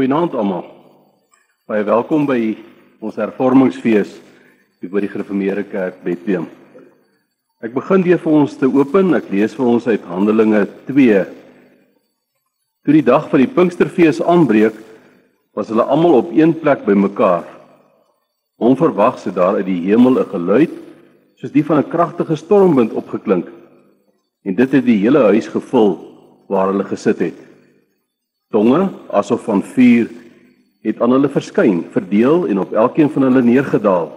Goeienaand almal. Baie welkom by ons hervormingsfees hier by die Gereformeerde Kerk Bethlehem. Ek begin deur vir ons te open. Ek lees vir ons uit Handelinge 2. Toe die dag van die Pinksterfees aanbreek, was hulle almal op een plek bymekaar. Onverwags het daar uit die hemel 'n geluid, soos die van 'n kragtige stormwind opgeklink, en dit het die hele huis gevul waar hulle gesit het. Tonge, asof van vuur, het aan hulle verskyn, verdeel en op elkeen van hulle neergedaal.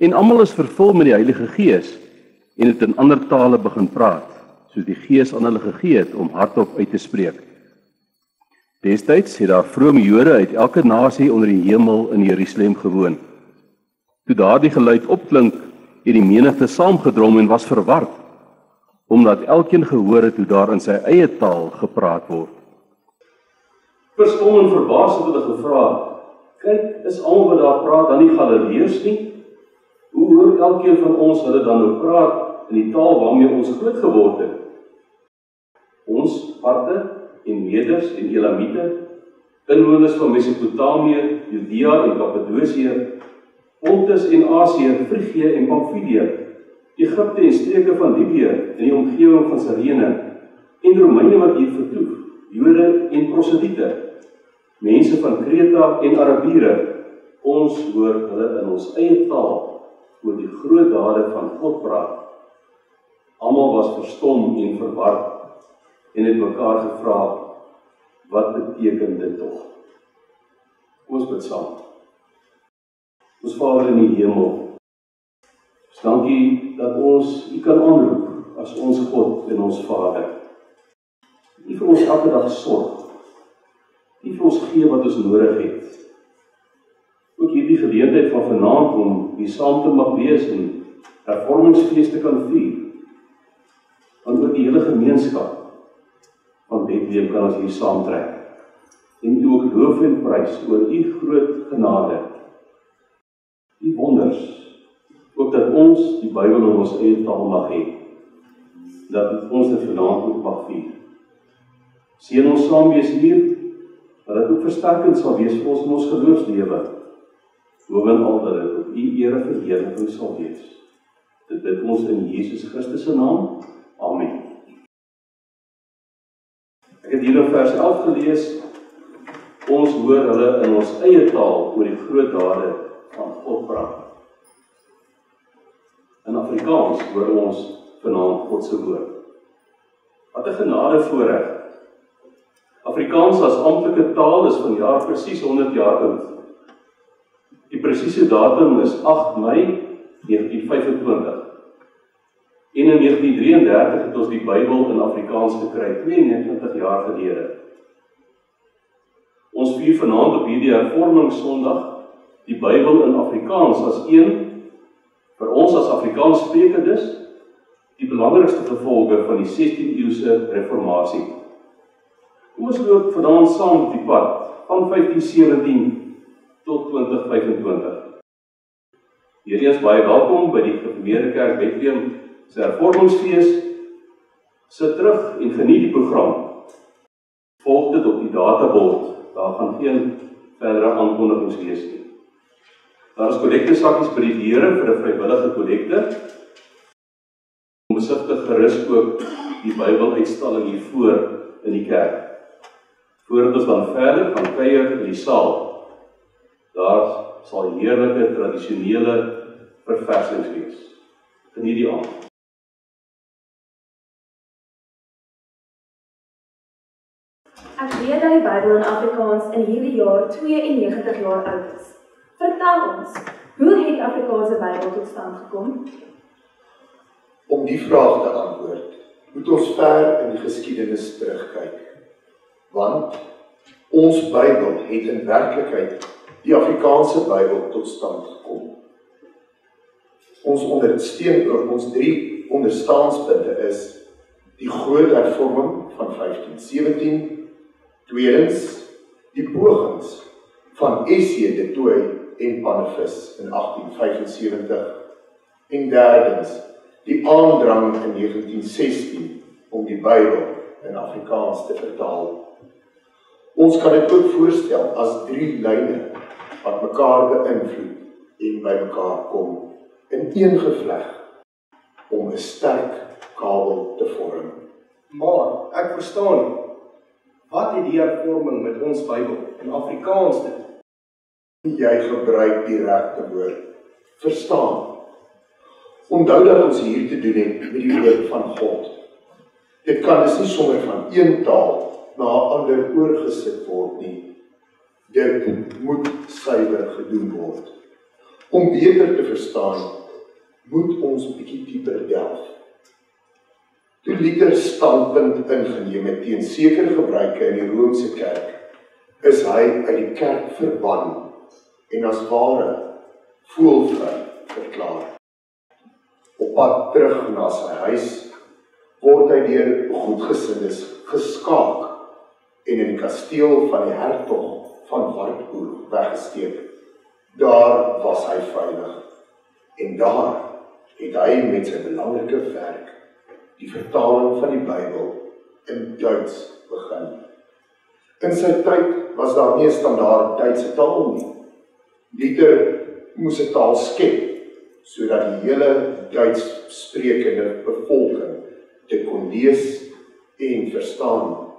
En almal is vervul met die Heilige Gees en het in ander tale begin praat, soos die Gees aan hulle gegee het om hardop uit te spreek. Destyds het daar vrome Jode uit elke nasie onder die hemel in Jerusalem gewoon. Toe daardie geluid opklink, het die menigte saamgedrom en was verward, omdat elkeen gehoor het hoe daar in sy eie taal gepraat word. Verstom en verbaas het hulle gevra, kyk, is almal wat daar praat dan nie Galileërs nie? Hoe hoor elkeen van ons hulle dan nou praat in die taal waarmee ons groot geword het? Ons Parthe en Meders en Elamiete, inwoners van Mesopotamië, Judea en Kappadosië, Pontus en Asië, Frigië en Pamfilië, Egipte en streke van Libië in die omgewing van Cyrene, en Romeine wat hier vertoef, Jode en Proseliete, mense van Kreta en Arabiere, ons hoor hulle in ons eie taal oor die groot dade van God praat. Almal was verstom en verward en het mekaar gevra, wat beteken dit tog? Ons bid saam. Ons Vader in die hemel, dankie dat ons U kan aanroep as ons God en ons Vader. U vir ons elke dag sorg. U vir ons gee wat ons nodig het. Ook hierdie geleentheid van vanaand om hier saam te mag wees en hervormingsfees te kan vier. Want ook die hele gemeenskap van Bethlehem kan ons hier saamtrek. En U ook loof en prys oor U groot genade. U wonders. Ook dat ons die Bybel in ons eie taal mag hê. Dat ons dit vanaand ook mag vier. Seën ons saam wees hier, dat dit ook versterkend sal wees vir ons in ons geloofslewe. Bovenal dat dit op U ere verheerliking sal wees. Dit bid ons in Jesus Christus se naam. Amen. Ek het hier in vers 11 gelees, ons hoor hulle in ons eie taal oor die groot dade van God praat. In Afrikaans hoor ons vanaand God se woord. Wat 'n genade voorreg. Afrikaans as amptelike taal is vanjaar presies 100 jaar oud. Die presiese datum is 8 Mei 1925. En in 1933 het ons die Bybel in Afrikaans gekry, 92 jaar gelede. Ons vier vanaand op hierdie hervormingssondag die Bybel in Afrikaans as een, vir ons as Afrikaans sprekendes, die belangrikste gevolge van die 16e-eeuse reformatie. Kom ons loop vanaand saam op die pad van 1517 tot 2025. Hierdie is baie welkom by die Gereformeerde Kerk Bethlehem se hervormingsfees. Sit terug en geniet die program. Volg dit op die databord. Daar gaan geen verdere aankondigings wees nie. Daar is kollektesakkies by die deure vir 'n vrywillige kollekte. Besigtig gerus ook die Bybeluitstalling hier voor in die kerk. Voordat ons dan verder gaan kuier in die saal, daar sal heerlike tradisionele verversings wees. Geniet die aand. Ek weet dat die Bybel in Afrikaans in hierdie jaar 92 jaar oud is. Vertel ons, hoe het die Afrikaanse Bybel tot stand gekom? Om die vraag te antwoord, moet ons ver in die geskiedenis terugkyk. Want ons Bybel het in werklikheid die Afrikaanse Bybel tot stand gekom. Ons 3 onderstaanspunte is die groot hervorming van 1517, tweedens die pogings van S.J. de Tooy en Pannevis in 1875 en derdens die aandrang in 1916 om die Bybel in Afrikaans te vertaal. Ons kan dit ook voorstel as 3 lyne wat mekaar beïnvloed en by mekaar kom in een gevleg om 'n sterk kabel te vorm. Maar ek verstaan nie, wat het die hervorming met ons Bybel in Afrikaans te doen? Jy gebruik die regte woord, verstaan. Onthou dat ons hier te doen het met die woord van God. Dit kan dus nie sommer van een taal na 'n ander oorgesit word nie. Dit moet suiwer gedoen word. Om beter te verstaan, moet ons bietjie dieper delf. Toe Luther standpunt ingeneem het teen sekere gebruike in die Romeinse kerk, is hy uit die kerk verban en as ware voelvry verklaar. Op pad terug na sy huis word hy deur goedgesindes geskaak en in die kasteel van die hertog van Wartburg weggesteek. Daar was hy veilig en daar het hy met sy belangrike werk, die vertaling van die Bybel in Duits begin. In sy tyd was daar nie 'n standaard Duitse taal nie. Luther moes 'n taal skep sodat die hele Duits sprekende bevolking dit kon lees en verstaan.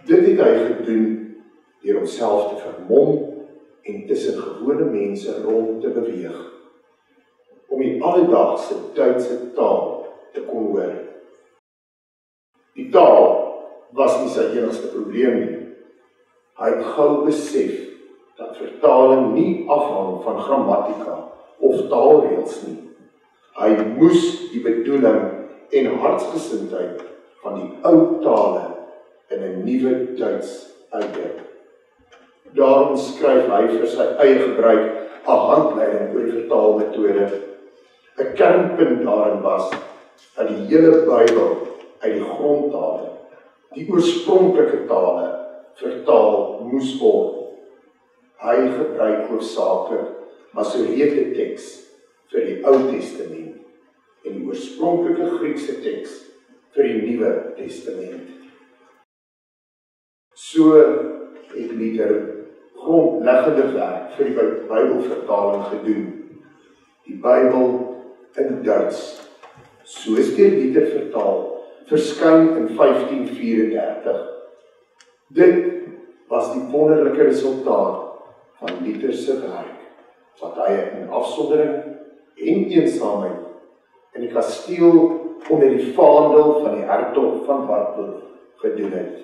Dit het hy gedoen deur homself te vermom en tussen gewone mense rond te beweeg, om die alledaagse Duitse taal te kon hoor. Die taal was nie sy enigste probleem nie. Hy het gou besef dat vertaling nie afhang van grammatika of taalreëls nie. Hy moes die bedoeling en hartsgesindheid van die ou tale in 'n nuwe Duits uitdruk. Daarom skryf hy vir sy eie gebruik 'n handleiding oor die vertaalmetode. 'n Kernpunt daarin was dat die hele Bybel uit die grondtale, die oorspronklike tale, vertaal moes word. Hy gebruik hoofsaaklik Masorete teks vir die Ou Testament en die oorspronklike Griekse teks vir die Nuwe Testament. So het Luther grondleggende werk vir die Bybelvertaling gedoen. Die Bybel in Duits, soos deur Luther vertaal, verskyn in 1534. Dit was die wonderlike resultaat van Luther se werk, wat hy in afsondering en eensaamheid in die kasteel onder die vaandel van die hertog van Wartburg gedoen het.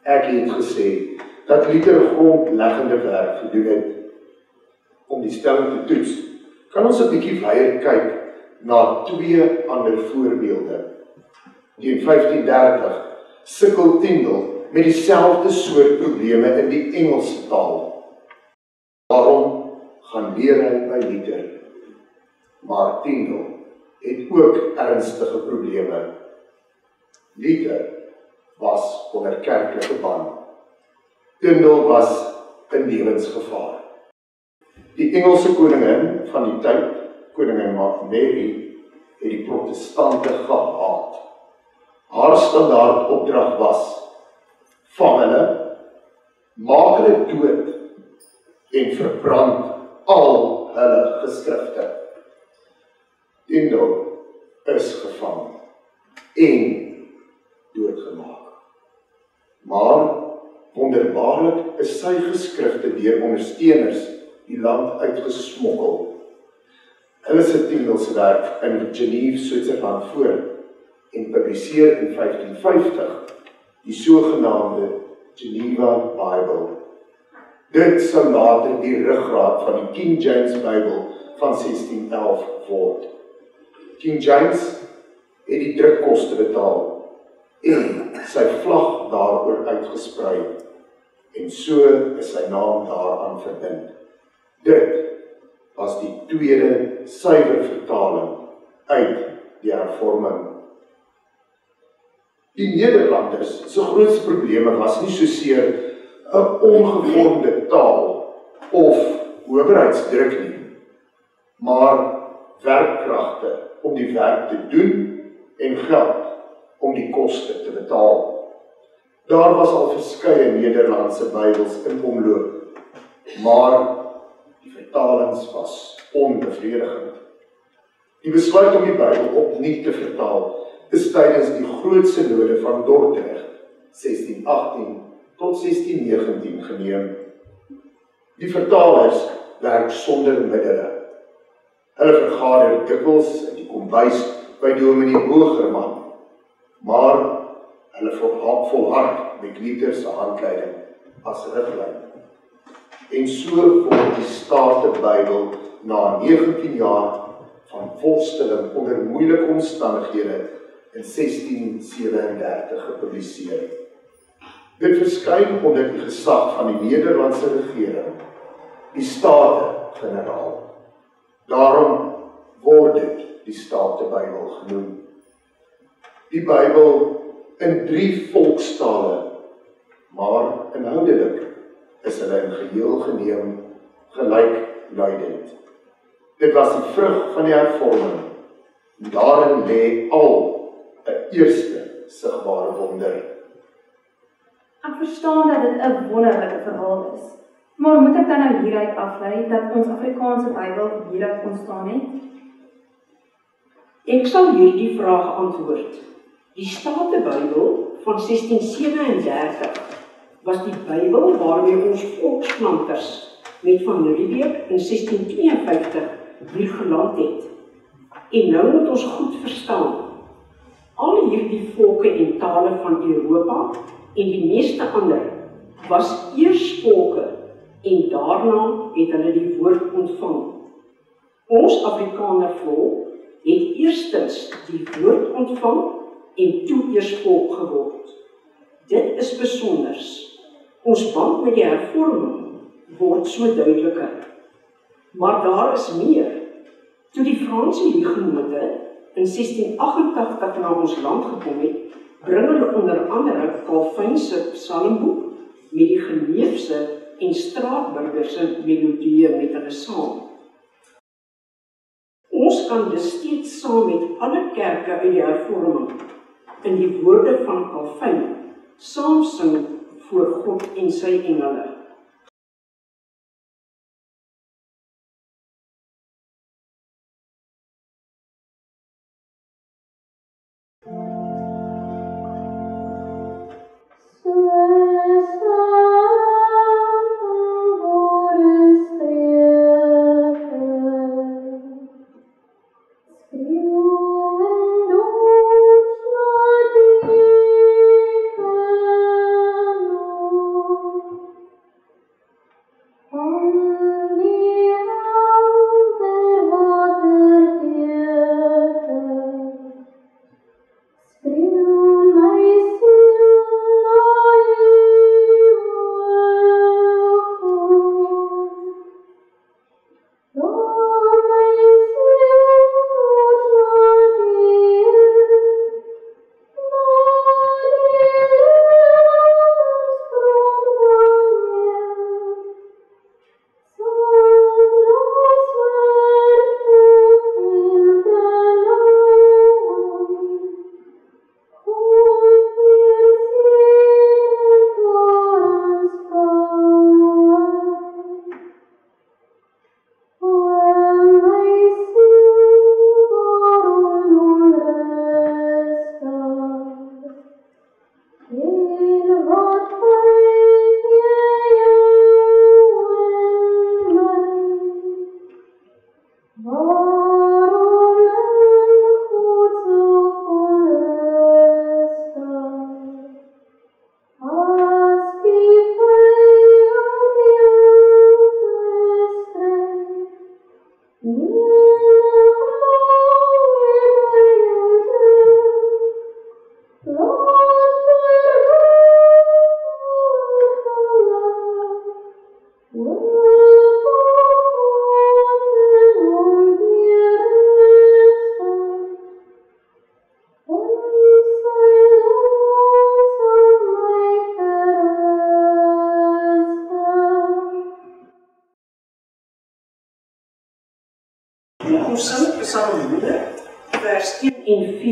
Ek het gesê dat Luther grondleggende werk gedoen het. Om die stelling te toets, kan ons 'n bietjie verder kyk na 2 ander voorbeelde. In 1530 sukkel Tyndale met dieselfde soort probleme in die Engelse taal. Daarom gaan leer hy by Luther. Maar Tyndale het ook ernstige probleme. Luther was onder kerklike ban. Tyndale was in lewensgevaar. Die Engelse koningin van die tyd, koningin Mary, het die protestante gehaat. Haar standaard opdrag was, vang hulle, maak hulle dood en verbrand al hulle geskrifte. Tyndale is gevang en doodgemaak. Maar wonderbaarlik is sy geskrifte deur ondersteuners die land uitgesmokkel. Hulle sit Tyndale se werk in Genève, Switserland voor en publiseer in 1550 die sogenaamde Geneva Bible. Dit sou later die ruggraat van die King James Bible van 1611 word. King James het die drukkoste betaal en sy vlag daaroor uitgesprei en so is sy naam daaraan verbind. Dit was die tweede suiwer vertaling uit die hervorming. Die Nederlanders se grootste probleme was nie soseer 'n ongevormde taal of owerheidsdruk nie, maar werkkragte om die werk te doen en geld om die koste te betaal. Daar was al verskeie Nederlandse Bybels in omloop, maar die vertalings was onbevredigend. Die besluit om die Bybel opnuut te vertaal is tydens die groot synode van Dordrecht 1618 tot 1619 geneem. Die vertalers werk sonder middele. Hulle vergader dikwels in die kombuis by Dominee Bogerman, maar hulle volhard met Luther se handleiding as riglyn. En so word die Statenbybel na 19 jaar van volstelling onder moeilike omstandighede in 1637 gepubliseer. Dit verskyn onder die gesag van die Nederlandse regering, die Staten-Generaal. Daarom word dit die Statenbybel genoem. Die Bybel in 3 volkstale, maar inhoudelik is hulle in geheel geneem gelykluidend. Dit was die vrug van die hervorming. Daarin lê al 'n eerste sigbare wonder. Ek verstaan dat dit 'n wonderlike verhaal is, maar moet ek dan nou hieruit aflei dat ons Afrikaanse Bybel hieruit ontstaan het? Ek sal hierdie vraag antwoord. Die Statenbybel van 1637 was die Bybel waarmee ons volksplanters met Van Riebeeck in 1652 hier geland het. En nou moet ons goed verstaan, al hierdie volke en tale van Europa en die meeste ander was eers volke en daarna het hulle die woord ontvang. Ons Afrikaner volk het eerstens die woord ontvang en toe eers volk geword. Dit is besonders. Ons band met die hervorming word so duideliker. Maar daar is meer. Toe die Franse hugenote in 1688 na ons land gekom het, bring hulle onder andere Calvin se psalmboek met die Geneefse en Straatburger se melodieë met hulle saam. Ons kan dus steeds saam met alle kerke uit die hervorming in die woorde van Calvin saam sing voor God en sy engele.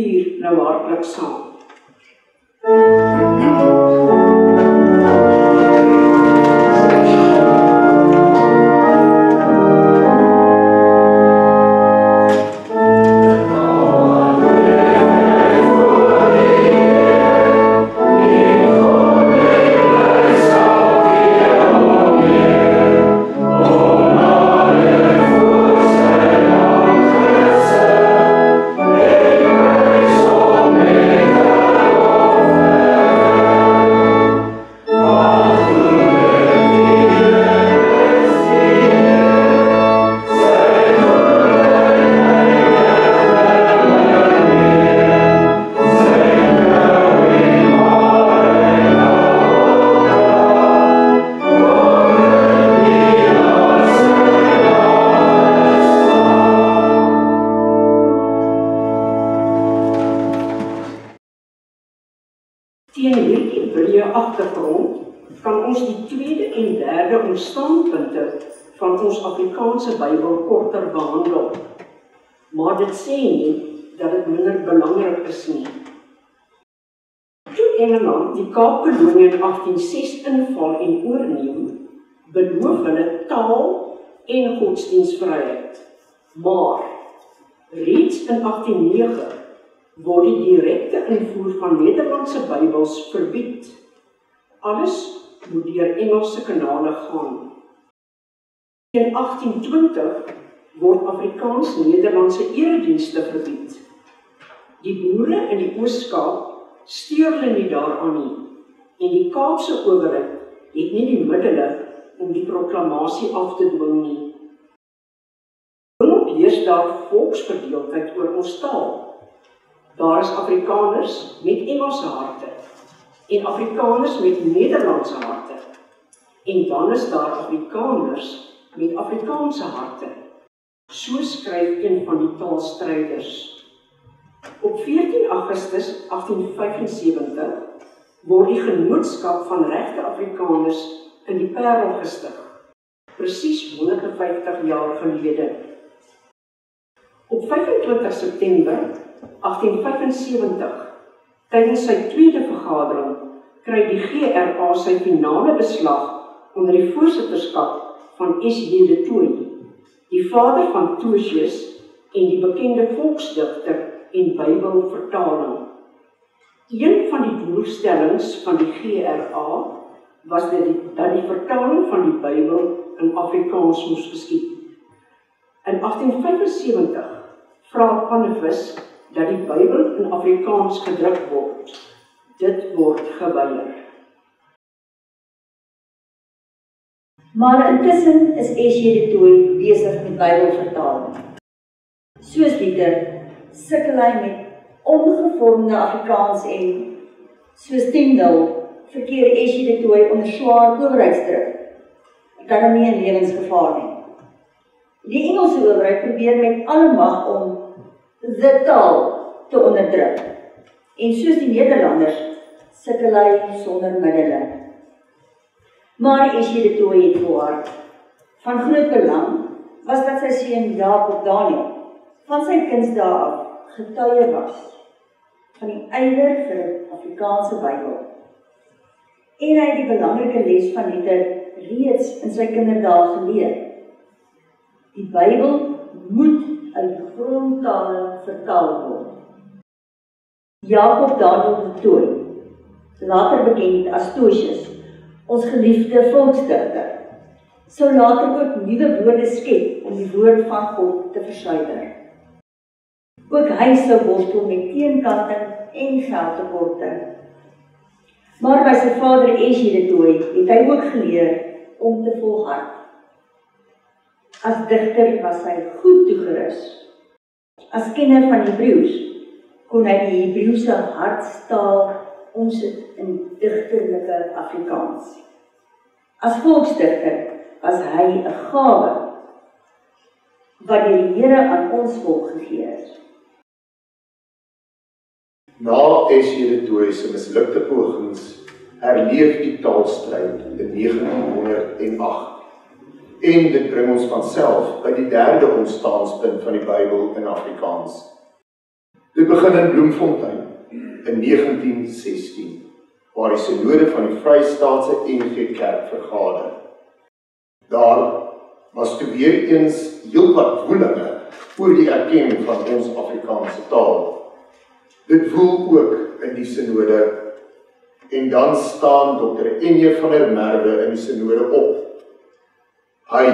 vier nou hartlik saam. Teen hierdie breë agtergrond kan ons die tweede en derde ontstaanpunte van ons Afrikaanse Bybel korter behandel. Maar dit sê nie dat dit minder belangrik is nie. Toe Engeland die Kaapkolonie in 1806 inval en oorneem, beloof hulle taal en godsdienstvryheid. Maar reeds in 1809 word die direkte invoer van Nederlandse Bybels verbied. Alles moet deur Engelse kanale gaan. In 1820 word Afrikaans-Nederlandse eredienste verbied. Die boere in die Oos-Kaap steur hulle nie daaraan nie, en die Kaapse owerheid het nie die middele om die proklamasie af te dwing nie. Boonop heers daar volksverdeeldheid oor ons taal. Daar is Afrikaners met Engelse harte en Afrikaners met Nederlandse harte. En dan is daar Afrikaners met Afrikaanse harte. So skryf een van die taalstryders. Op 14 Augustus 1875 word die Genootskap van Regte Afrikaners in die Parel gestig, presies 150 jaar gelede. Op 25 September 1875, tydens sy tweede vergadering, kry die GRA sy finale beslag onder die voorsitterskap van S.J. de Tooy, die vader van Tosius en die bekende volksdigter en Bybelvertaling. Een van die doelstellings van die GRA was dat die vertaling van die Bybel in Afrikaans moes geskied. In 1875 vra Pannevis dat die Bybel in Afrikaans gedruk word. Dit word geweier. Maar intussen is S.J. de Tooy besig met Bybelvertaling. Soos Luther sukkel hy met ongevormde Afrikaans en soos Tyndall verkeer S.J. de Tooy onder swaar owerheidsdruk. Daarom nie in lewensgevaar nie. Die Engelse owerheid probeer met alle mag om die taal te onderdruk. En soos die Nederlanders sukkel hy sonder middele. Maar S.J. de Tooy het volhard. Van groot belang was dat sy seun Jakob Daniel van sy kindsdae af getuie was van die ywer vir 'n Afrikaanse Bybel. En hy het die belangrike les van Luther reeds in sy kinderdae geleer. Die Bybel moet uit grondtale vertaal word. Jakob Daniel de Tooy, later bekend as Tosius, ons geliefde volksdigter, sou later ook nuwe woorde skep om die woord van God te versuiwer. Ook hy sou worstel met teenkanting en geldtekorte. Maar by sy vader S.J. de Tooy het hy ook geleer om te volhard. As digter was hy goed toegerus. As kenner van Hebreëus kon hy die Hebreëse hartstaal omsit in digterlike Afrikaans. As volksdigter was hy 'n gawe wat die Here aan ons volk gegee het. Na S.J. de Tooy se mislukte pogings herleef die taalstryd in 1908 en dit bring ons vanself by die derde ontstaanspunt van die Bybel in Afrikaans. Dit begin in Bloemfontein in 1916, waar die synode van die Vrystaatse NG Kerk vergader. Daar was toe weer eens heelwat woelinge oor die erkenning van ons Afrikaanse taal. Dit woel ook in die synode, en dan staan Dr. N.J. van der Merwe in die synode op. Hy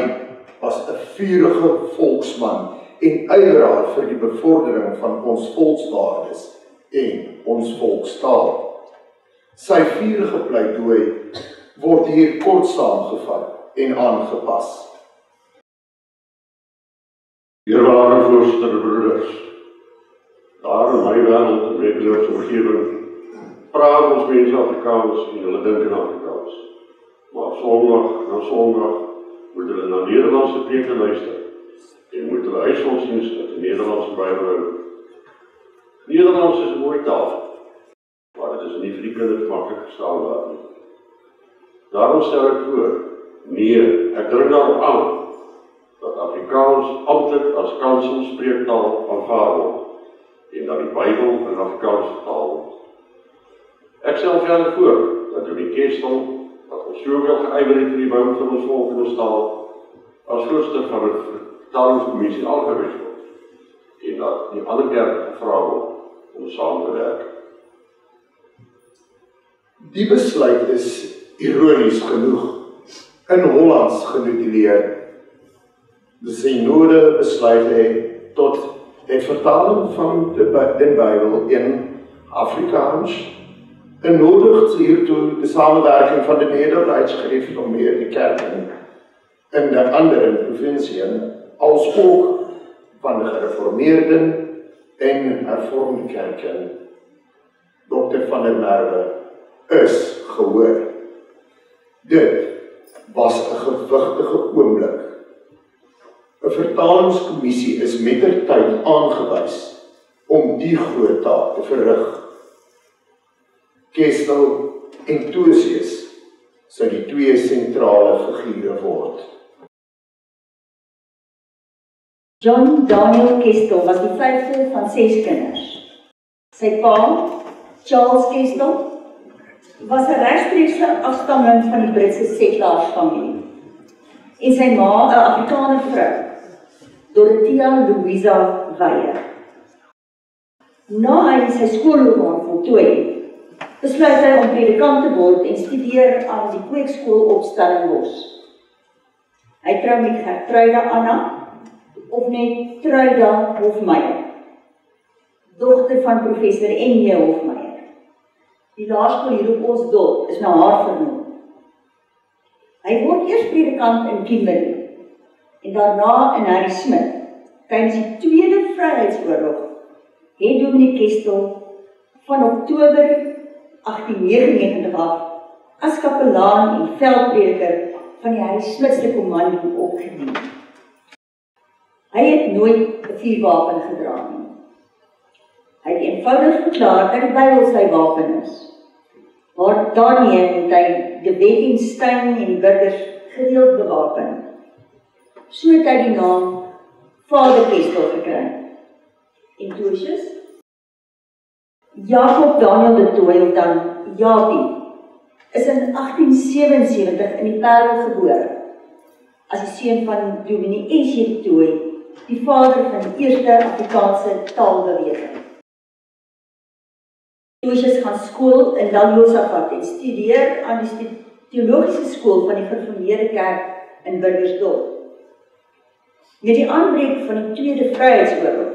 was 'n vurige volksman en ywer vir die bevordering van ons volkswaardes en ons volkstaal. Sy vurige pleidooi word hier kort saamgevat en aangepas. Eerbare voorsitter, broeders, daar in my wêreld en wekelijkse omgewing praat ons mense Afrikaans en hulle dink in Afrikaans. Maar Sondag na Sondag moet hulle na Nederlandse preke luister en moet hulle huisgodsdienst uit die Nederlandse Bybel hou. Nederlands is 'n mooi taal, maar dit is nie vir die kinders maklik verstaan word nie. Daarom stel ek voor, nee, ek dring daarop aan dat Afrikaans amptelik as kanselspreektaal aanvaar word en dat die Bybel in Afrikaans vertaal word. Ek stel verder voor dat die Kestel, wat ons soveel geëiwer het vir die bou van ons volk en ons taal, as voorstel van die vertalingskommissie aangewys word en dat die ander kerke gevra word om saam te werk. Die besluit is ironies genoeg in Hollands genotuleer. De synode besluit hy tot het vertaling van den Bybel in Afrikaans en nodigt hiertoe de samenwerking van de Nederduits gereformeerde kerken in de andere provinciën, als ook van de gereformeerden en hervormde kerken. Dr. van der Merwe is gehoor. Dit was 'n gewigtige oomblik. 'n Vertalingskommissie is mettertyd aangewys om die groot taak te verrig. Kestel en Tosius sou die twee sentrale figure word. John Daniel Kestel was die 5de van 6 kinders. Sy pa, Charles Kestel, was 'n regstreekse afstammeling van die Britse settlaarsfamilie en sy ma 'n Afrikaner vrou, Dorothea Louisa Weyer. Na hy sy skoolloopbaan voltooi, besluit hy om predikant te word en studeer aan die kweekskool op Stellenbosch. Hy trou met Gertruida Anna, of net Truida Hofmeyer, dogter van professor N.J. Hofmeyer. Die laerskool hier op ons dorp is na haar vernoem. Hy word eers predikant in Kimberley en daarna in Harry Smith. Tydens die Tweede Vryheidsoorlog het Dominee Kestel van Oktober 1899 af as kapelaan en veldprediker van die Harry Smithse kommando opgedien. Hy het nooit 'n vuurwapen gedra nie. Hy het eenvoudig verklaar dat die Bybel sy wapen is. Maar daarmee het hy die Wetgenstein en die burgers gereeld bewapen. So het hy die naam Vader Kestel gekry. En Tosius? Jacob Daniel de Tooy, of dan Japie, is in 1877 in die Parel gebore, as die seun van Dominee S.J. de Tooy, die vader van die eerste Afrikaanse taalbeweging. Tosius gaan skool in Josaphat en studeer aan die teologiese skool van die Gereformeerde Kerk in Burgersdorp. Met die aanbreek van die Tweede Vryheidsoorlog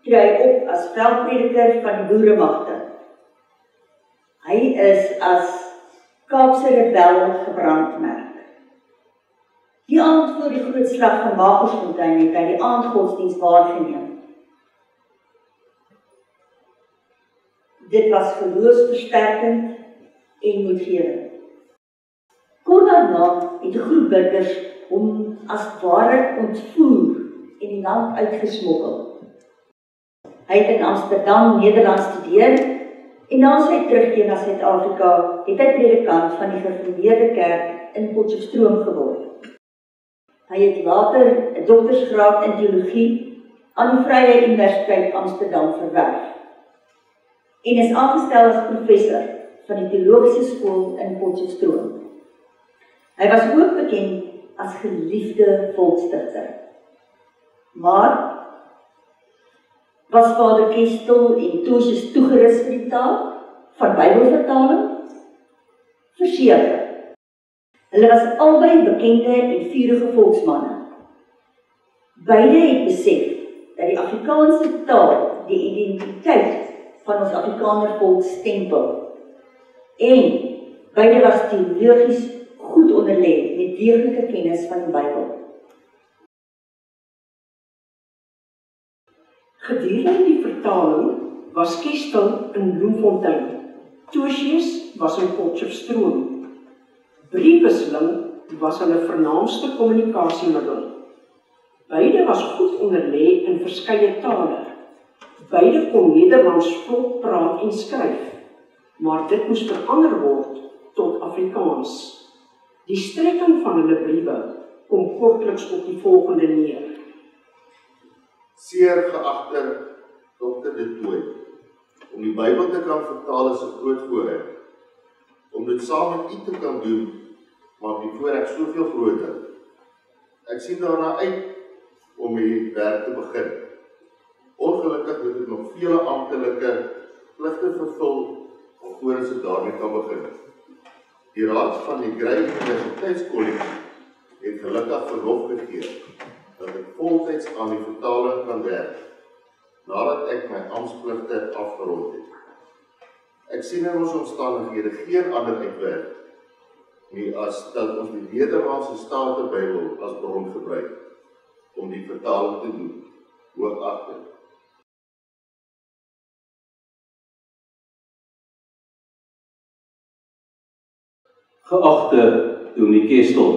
tree hy op as veldprediker van die boeremagte. Hy is as Kaapse rebel gebrandmerk. Die aand voor die groot slag van Magersfontein het hy die aandgodsdienst waargeneem. Dit was geloofsversterkend en moedgewend. Kort daarna het 'n groep burgers hom as ware ontvoer en die land uitgesmokkel. Hy het in Amsterdam Nederlands studeer en na sy terugkeer na Suid-Afrika het hy predikant van die Gereformeerde Kerk in Potchefstroom geword. Hy het later 'n doktorsgraad in teologie aan die Vrye Universiteit Amsterdam verwerf. en is aangestel as professor van die teologiese skool in Potchefstroom. Hy was ook bekend as geliefde volksdigter. Maar was Vader Kestel en Tosius toegerus vir die taak van Bybelvertaling? Verseker. Hulle was albei bekende en vurige volksmanne. Beide het besef dat die Afrikaanse taal die identiteit van ons Afrikaner volk stempel. En beide was teologies goed onderlê met deeglike kennis van die Bybel. Gedurende die vertaling was Kestel in Bloemfontein. Tosius was in Potchefstroom. Briefwisseling was hulle vernaamste kommunikasiemiddel. Beide was goed onderlê in verskeie tale. Beide kon Nederlands vlot praat en skryf, maar dit moes verander word tot Afrikaans. Die strekking van hulle briewe kom kortliks op die volgende neer. Zeer geagte Dr. De Tooy, om die Bybel te kan vertaal is 'n groot voorreg. Om dit saam met u te kan doen, maak die voorreg soveel groter. Ek sien daarna uit om hierdie werk te begin. Ongelukkig moet ek nog vele amptelike pligte vervul alvorens ek daarmee kan begin. Die raad van die Grey Universiteitskollege het gelukkig verlof gegee dat ek voltyds aan die vertaling kan werk, nadat ek my amptspligte afgerond het. Ek sien in ons omstandighede geen ander uitweg nie as dat ons die Nederlandse Statenbybel as bron gebruik om die vertaling te doen, hoogagting. Geagte Dominee Kestel,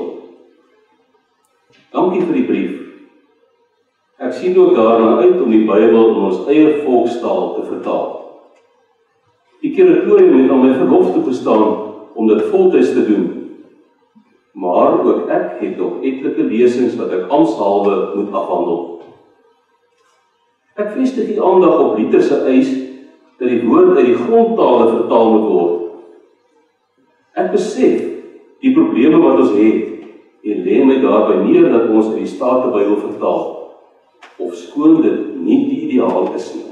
dankie vir die brief. Ek sien ook daarna uit om die Bybel in ons eie volkstaal te vertaal. Die kuratorium het aan my verlof toegestaan om dit voltyds te doen, maar ook ek het nog etlike lesings wat ek amptshalwe moet afhandel. Ek vestig die aandag op Luther se eis dat die woord uit die grondtale vertaal moet word. Ek besef die probleme wat ons het en lê my daarby neer dat ons uit die Statenbybel vertaal, ofskoon dit nie die ideaal is nie.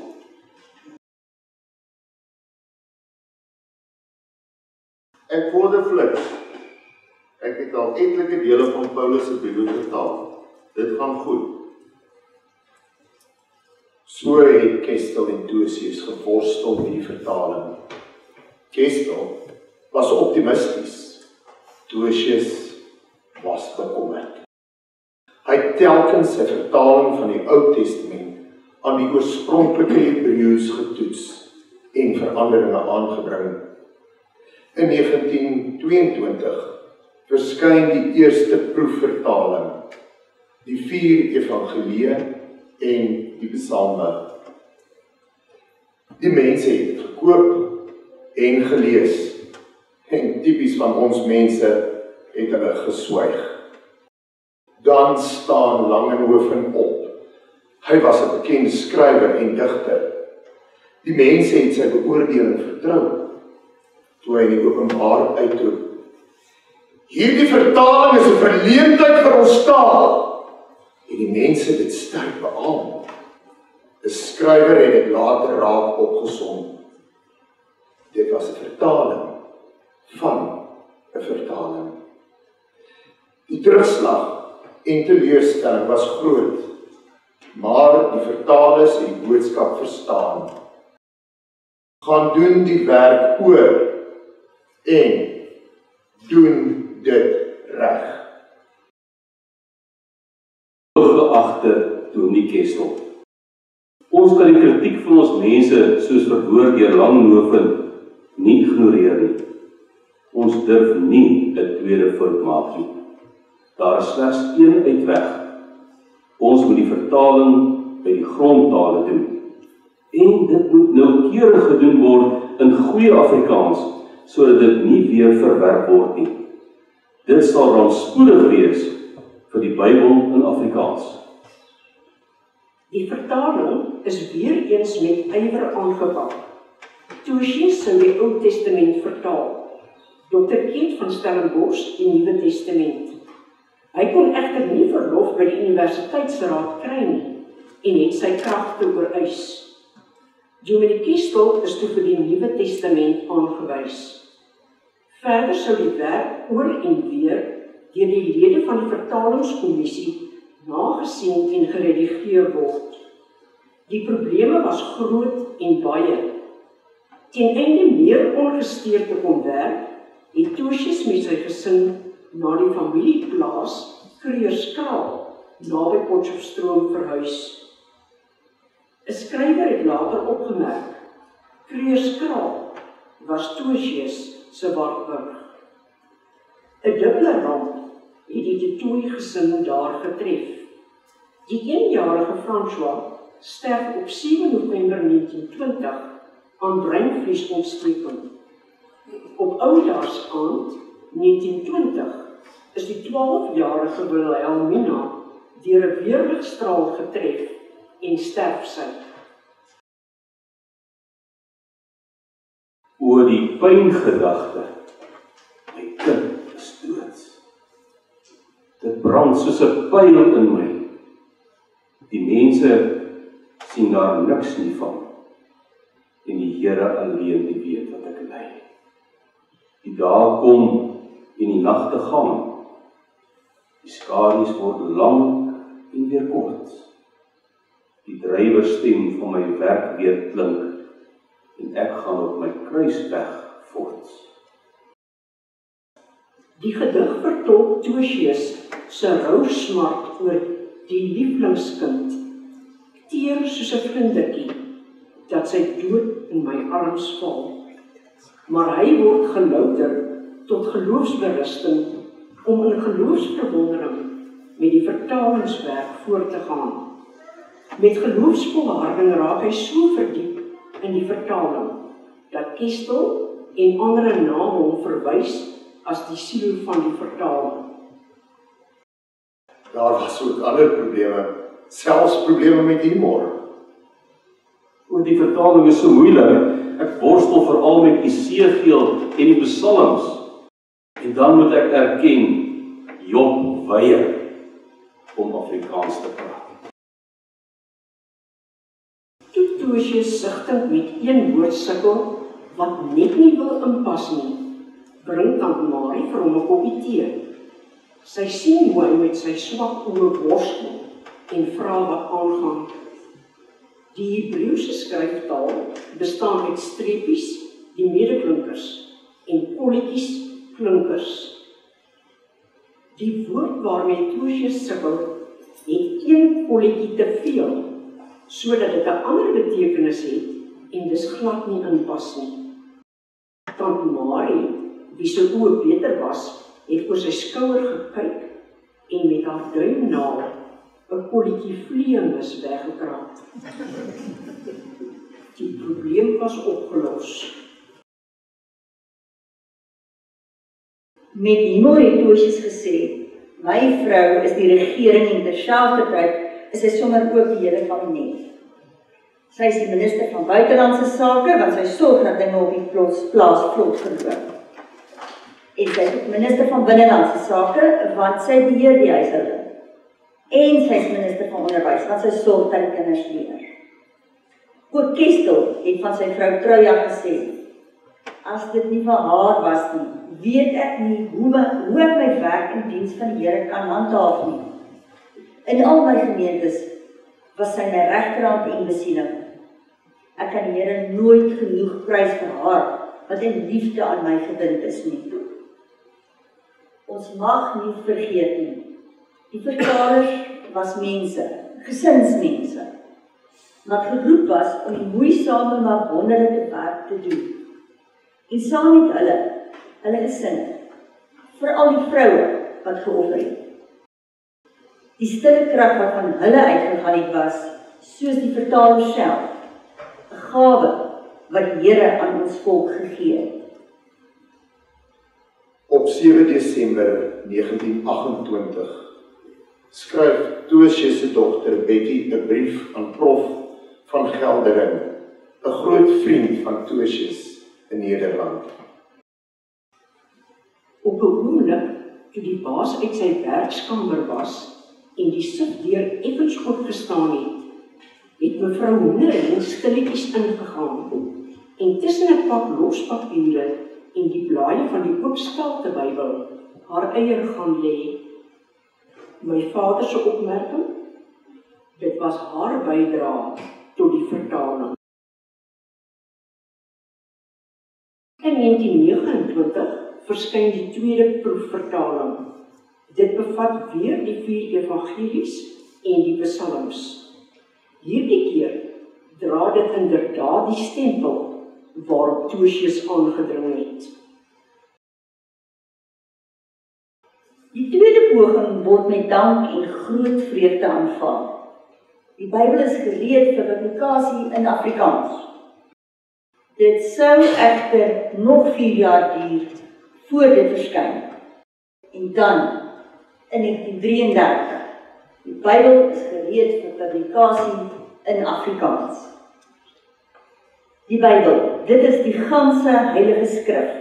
Ek vorder fliks. Ek het al etlike dele van Paulus se Bybel vertaal. Dit gaan goed. So het Kestel en Tosius geworstel met die vertaling. Kestel was optimisties. Tosius was bekommerd. Hy het telkens sy vertaling van die Ou Testament aan die oorspronklike Hebreëus getoets en veranderinge aangebring. In 1922 verskyn die eerste proefvertaling, die 4 evangelieë en die psalme. Die mense het dit gekoop en gelees, en tipies van ons mense het hulle geswyg. Dan staan Langenhoven op. Hy was 'n bekende skrywer en digter. Die mense het sy beoordeling vertrou, toe hy in die openbaar uitroep: "Hierdie vertaling is 'n verleentheid vir ons taal." En die mense dit sterk beamoen. 'n Skrywer het dit later raak opgesom. Dit was 'n vertaling van 'n vertaling. Die terugslag en teleurstelling was groot, maar die vertalers het die boodskap verstaan. Gaan doen die werk oor en doen dit reg. Geagte Dominee Kestel, ons kan die kritiek van ons mense soos verwoord deur Langenhoven nie ignoreer nie. Ons durf nie 'n tweede fout maak nie. Daar is slegs een uitweg. Ons moet die vertaling by die grondtale doen. En dit moet noukeurig gedoen word in goeie Afrikaans, sodat dit nie weer verwerp word nie. Dit sal rampspoedig wees vir die Bybel in Afrikaans. Die vertaling is weer eens met ywer aangepak. Tosius sou die Ou Testament vertaal. Dr. Keet van Stellenbosch die Nuwe Testament. Hy kon egter nie verlof by die Universiteitsraad kry nie en het sy kragte oorwys. Dominee Kestel is toe vir die Nuwe Testament aangewys. Verder sou die werk oor en weer deur die lede van die vertalingskommissie nagesien en geredigeer word. Die probleme was groot en baie. Ten einde meer ongesteerd te kon werk, het Tosius met sy gesin na die familieplaas Kreurskraal naby Potchefstroom verhuis. 'n Skrywer het later opgemerk, Kreurskraal was Tosius se wartburg. 'n Dubbele ramp het die De Tooy gesin daar getref. Die 1-jarige François sterf op 7 November 1920 aan breinvliesontsteking. Op Oudaarsaand 1920 is die 12-jarige Wilhelmina deur 'n weerligstraal getref en sterf sy. Oor die pyngedagte, my kind is dood. Dit brand soos 'n pyl in my. Die mense sien daar niks nie van. En die Here alleen die weet wat ek ly. Die dae kom en die nagte gaan. Die skadu's word lang en weer kort. Die drywerstem van my werk weer klink en ek gaan op my kruisweg voort. Die gedig vertolk Tosius se rousmart oor die lievelingskind, teer soos 'n vlindertjie, dat sy dood in my arms val. Maar hy word gelouter tot geloofsberusting om in geloofsverwondering met die vertalingswerk voort te gaan. Met geloofsvolharding raak hy so verdiep in die vertaling, dat Kestel en ander na hom verwys as die siel van die vertaling. Daar was ook ander probleme, selfs probleme met humor. Oor die vertaling is so moeilik. Ek worstel veral met Esegiel en die psalms. En dan moet ek erken, Job weier om Afrikaans te praat. Toe Tosius sigtend met een woord sukkel, wat net nie wil inpas nie, bring Tante Marie vir hom 'n koppie tee. Sy sien hoe hy met sy swak oë worstel en vra wat aangaan. Die Hebreëse skryftaal bestaan uit streepies, die medeklinkers, en kolletjies, klinkers. Die woord waarmee Tosius sukkel, het een kolletjie te veel, sodat dit 'n ander betekenis het en dis glad nie inpas nie. Tante Marie, wie se oë beter was, het oor sy skouer gekyk en met haar duimnaal 'n kolletjie vleemis weggekrap. Die probleem was opgelos. Met humor het Tosius gesê, my vrou is die regering en terselfdertyd is sy sommer ook die hele kabinet. Sy is die minister van buitelandse sake, want sy sorg dat dinge op die plaas vlot geloop. En sy is ook minister van binnelandse sake, want sy beheer die huishouding. En sy is minister van onderwys, want sy sorg dat die kinders leer. Ook Kestel het van sy vrou Truja gesê, as dit nie van haar was nie, weet ek nie hoe ek my werk in diens van die Here kan handhaaf nie. In al my gemeentes was sy my regterhand en besiening. Ek kan die Here nooit genoeg prys vir haar, wat in liefde aan my gebind is nie. Ons mag nie vergeet nie. Die vertalers was mense, gesinsmense, wat geroep was om die moeisame maar wonderlike werk te doen. En saam met hulle gesinne, veral die vroue wat geoffer het. Die stille krag wat van hulle uitgegaan het was, soos die vertaler self, 'n gawe wat die Here aan ons volk gegee het. Op 7 Desember 1928 skryf Tosius se dogter Betty 'n brief aan Prof van Geldering 'n groot vriend van Tertius in Nederland. Op 'n oomblik, toe die baas uit sy werkskamer was en die sifdeur effens goed gestaan het mevrou Hoenderling stilletjies ingegaan en tussen 'n pak lospapiere en die blaaie van die oopstalte Bybel haar eier gaan lê. My vader se opmerking, dit was haar bydrae tot die vertaling. In 1929 verskyn die tweede proefvertaling. Dit bevat weer die 4 evangelies en die psalms. Hierdie keer dra dit inderdaad die stempel waarop Tertius aangedring het. Die tweede poging word met dank en groot vreugde aanvaar. Die Bybel is gereed vir publikasie in Afrikaans. Dit sou egter nog 4 jaar duur voor dit verskyn. En dan, in 1933, die Bybel is gereed vir publikasie in Afrikaans. Die Bybel, dit is die ganse heilige skrif,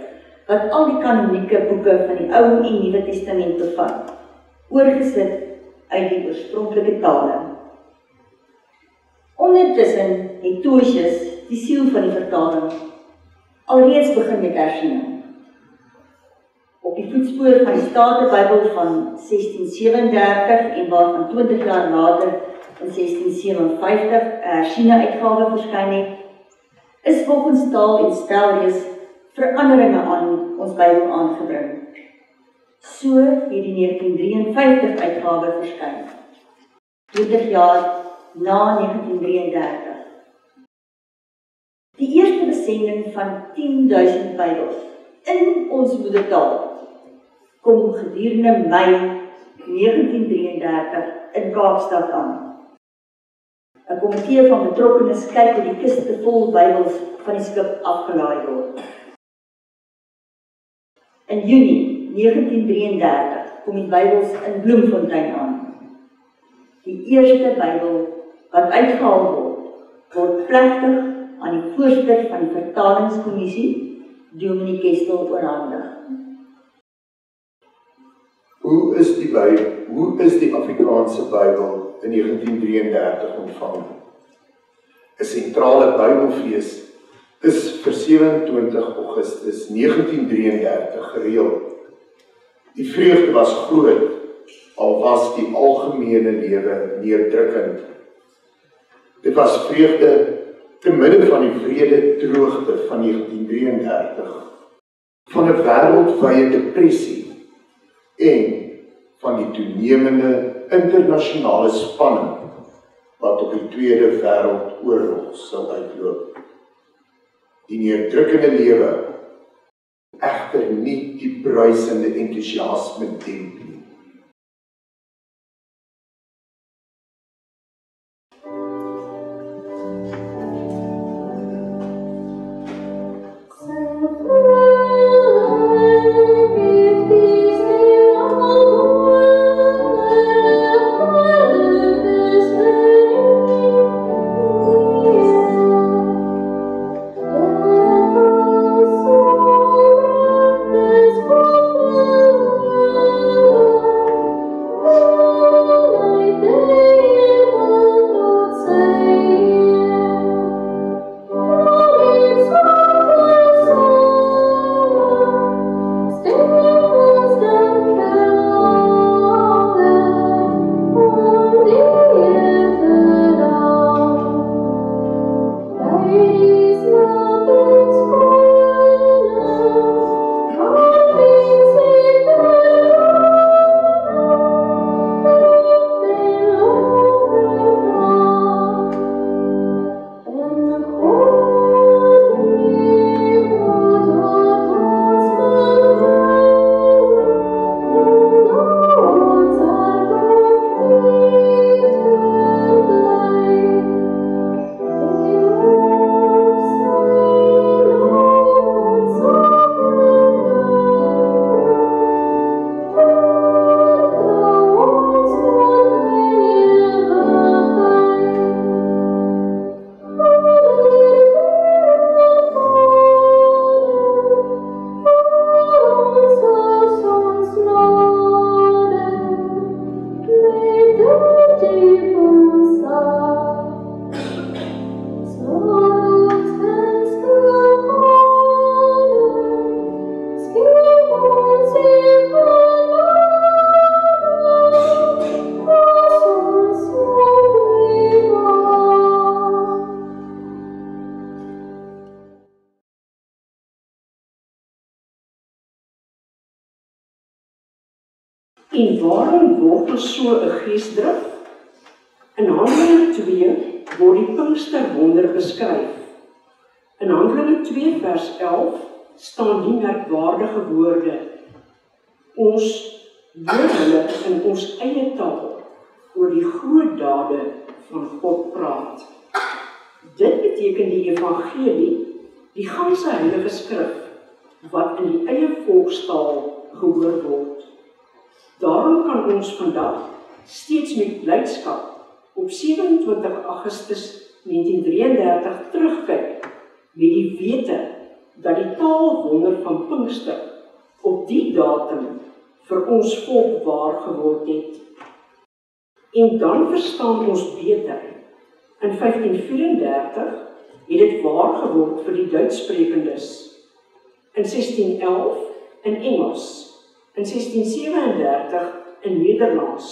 wat al die kanonieke boeke van die Ou en Nuwe Testament bevat, oorgesit uit die oorspronklike tale. Ondertussen het Tertius, die siel van die vertaling, alreeds begin met hersiening. Op die voetspoor van die Statenbybel van 1637 en waarvan 20 jaar later in 1657 'n hersiene uitgawe verskyn het, is volgens taal en spelreëls veranderinge aan ons Bybel aangebring. So het die 1953 uitgawe verskyn, 20 jaar na 1933. Die eerste besending van 10.000 Bybels in ons moedertaal kom gedurende Mei 1933 in Kaapstad aan. 'n Komitee van betrokkenes kyk hoe die kiste vol Bybels van die skip afgelaai word. In Junie 1933 kom die Bybels in Bloemfontein aan. Die eerste Bybel wat uitgehaal word plegtig aan die voorsitter van die vertalingskommissie, Dominee Kestel, oorhandig. Hoe is die Afrikaanse Bybel in 1933 ontvang? 'n sentrale Bybelfees is vir 27 Augustus 1933 gereël. Die vreugde was groot, al was die algemene lewe neerdrukkend. Dit was vreugde te midde van die wrede droogte van 1933, van 'n wêreldwye depressie en van die toenemende internasionale spanning wat op die Tweede Wêreldoorlog sou uitloop. Die neerdrukkende lewe egter nie die bruisende entoesiasme demp nie. Oh En waarom word ons so 'n geesdrif? In Handelinge 2 word die Pinksterwonder beskryf. In Handelinge 2 vers 11 staan die merkwaardige woorde: ons hoor hulle in ons eie taal oor die groot dade van God praat. Dit beteken die evangelie, die ganse heilige skrif, wat in die eie volkstaal gehoor word. Daarom kan ons vandag steeds met blydskap op 27 Augustus 1933 terugkyk met die wete dat die taalwonder van Pinkster op die datum vir ons volk waar geword het. En dan verstaan ons beter. In 1534 het dit waar geword vir die Duitssprekendes. In 1611 in Engels. In 1637 in Nederlands.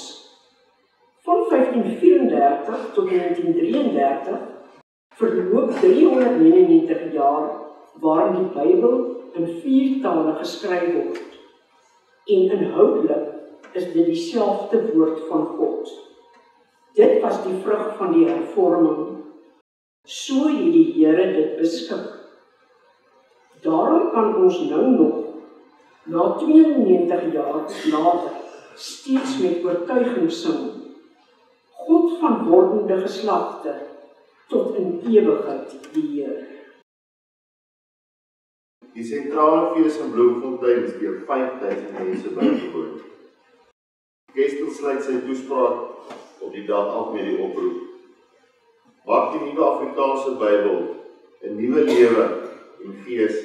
Van 1534 tot 1933 verloop 399 jaar waarin die Bybel in 4 tale geskryf word. En inhoudelik is dit dieselfde woord van God. Dit was die vrug van die hervorming. So het die Here dit beskik. Daarom kan ons nou nog, na 92 jaar later, steeds met oortuiging sing: God van wordende geslagte, tot in ewigheid die Heer. Die sentrale fees in Bloemfontein is deur 5000 mense bygewoon. Gestel sluit sy toespraak op die dag af met die oproep: mag die nuwe Afrikaanse Bybel 'n nuwe lewe en gees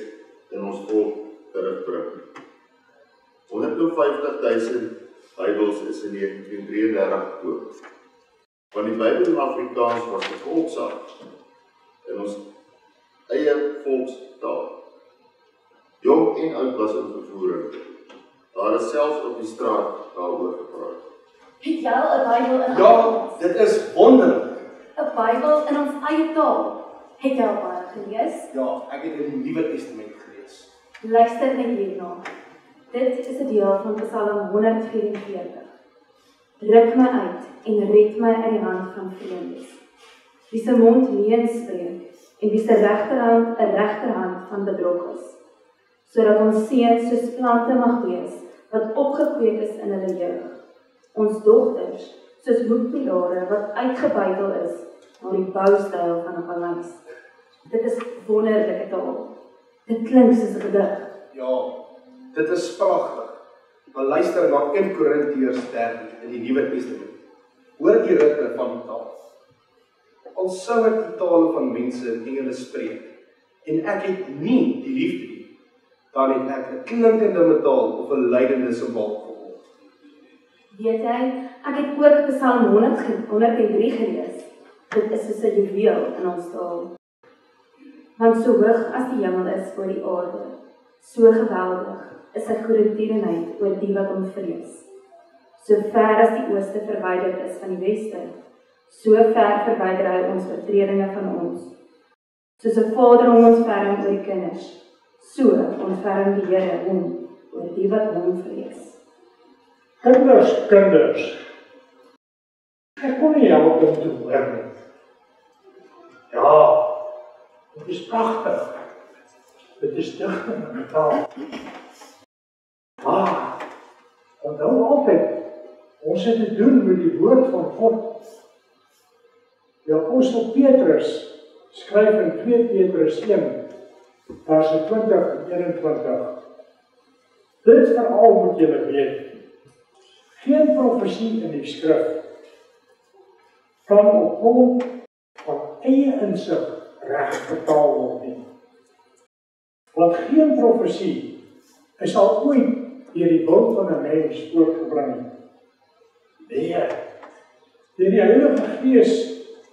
in ons volk terugbring. 150.000 Bybels is in 1933 gekoop. Want die Bybel in Afrikaans was 'n volkssaak in ons eie volkstaal. Jong en oud was in vervoering. Daar is selfs op die straat daaroor gepraat. Het jy al 'n Bybel in Ja, dit is wonderlik. 'n Bybel in ons eie taal. Het jy al baie gelees? Ja, ek het in die Nuwe Testament gelees. Luister net hierna. Dit is 'n deel van Psalm 144. Ruk my uit en red my uit die hand van vreemdes. Wie se mond leuns spreek en wie se regterhand 'n regterhand van bedrog is, sodat ons seuns soos plante mag wees wat opgekweek is in hulle jeug. Ons dogters soos hoekpilare wat uitgebuitel is na die boustyl van 'n paleis. Dit is wonderlike taal. Dit klink soos 'n gedig. Ja, dit is pragtig. Maar luister na 1 Korintiërs 13 in die Nuwe Testament. Hoor die ritme van die taal. Al sou ek die tale van mense en engele spreek, en ek het nie die liefde nie, dan het ek 'n klinkende metaal of 'n lydende simbaal geword. Weet jy, ek het ook Psalm 103 gelees. Dit is soos 'n juweel in ons taal. Want so hoog as die hemel is oor die aarde, so geweldig is sy goedertierenheid oor die wat hom vrees. So ver as die ooste verwyderd is van die weste, so ver verwyder hy ons oortredinge van ons. Soos 'n vader om ons ferm oor die kinders, so ontferm die Here hom oor die wat hom vrees. Kinders, ek kon nie help om te hoor nie. Ja, dit is pragtig. Dit is digting in die taal. Maar, onthou altyd, ons het te doen met die woord van God. Die apostel Petrus skryf in 2 Petrus 1, verse 20 en 21. Dit veral moet julle weet. Geen profesie in die skrif kan op grond van eie insig reg vertaal word nie. Want geen profesie is al ooit deur die wil van 'n mens voortgebring nie. Nee, deur die Heilige Gees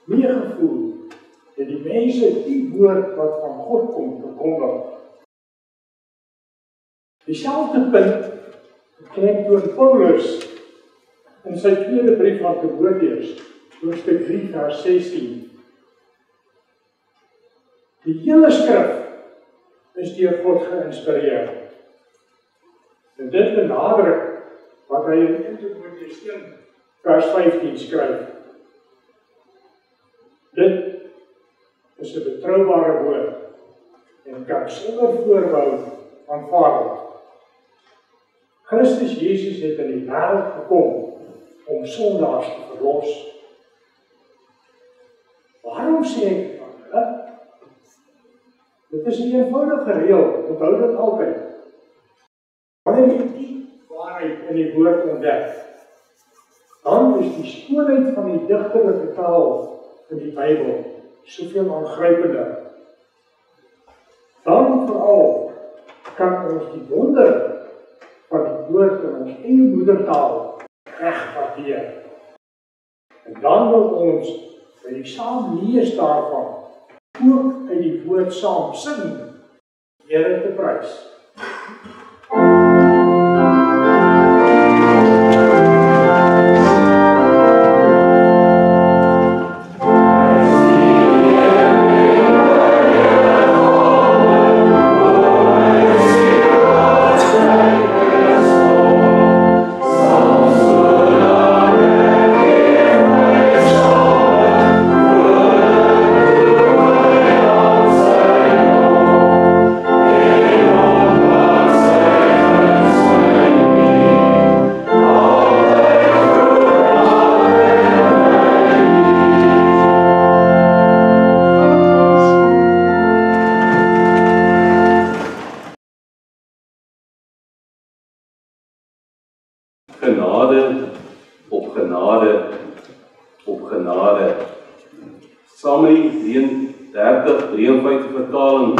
meegevoer het die mense die woord wat van God kom verkondig. Dieselfde punt beklemtoon Paulus in sy tweede brief aan Timoteus, hoofstuk 3 vers 16. Die hele skrif is deur God geïnspireer. En dit benadruk wat hy in 1 Timoteus 1 vers 15 skryf. Dit is 'n betroubare woord en kan sonder voorbehou aanvaar word. Christus Jesus het in die wêreld gekom om sondaars te verlos. Waarom sê ek dit van hulle? Dit is 'n eenvoudige reël, onthou dit altyd. Wanneer jy die waarheid in die woord ontdek, dan is die skoonheid van die digterlike taal in die Bybel soveel aangrypender. Dan veral kan ons die wonder van die woord in ons eie moedertaal reg waardeer. En dan wil ons by die saam lees daarvan ook uit die woord saam sing, Here te prys. Genade op genade op genade. Saam met die 33-53 vertaling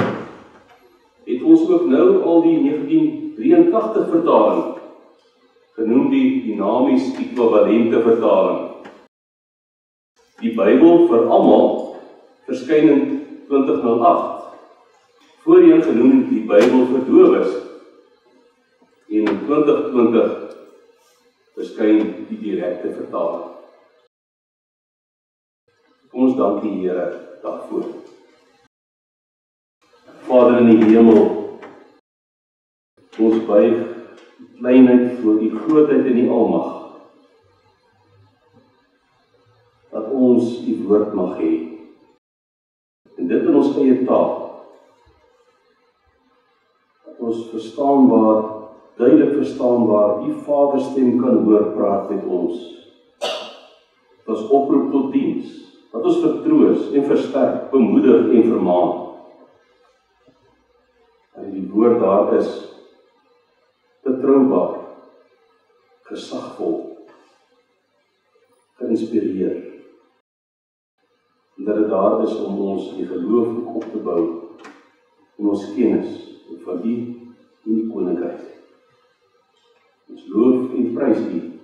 het ons ook nou al die 1983 vertaling, genoem die dinamies ekwivalente vertaling. Die Bybel vir almal verskyn in 2008, voorheen genoem die Bybel vir dowes, en in 2020 verskyn die direkte vertaling. Kom ons dank die Here daarvoor. Vader in die hemel, ons buig kleinheid voor die grootheid en die almag, dat ons die woord mag hê, en dit in ons eie taal, dat ons verstaanbaar, duidelik verstaanbaar, die Vaderstem kan hoor praat met ons, dat ons oproep tot diens, dat ons vertroos en versterk, bemoedig en vermaan. En die woord daar is betroubaar, gesagvol, geïnspireer. En dat dit daar is om ons die geloof op te bou, en ons kennis van die en die koninkryk. Ons loof en prys U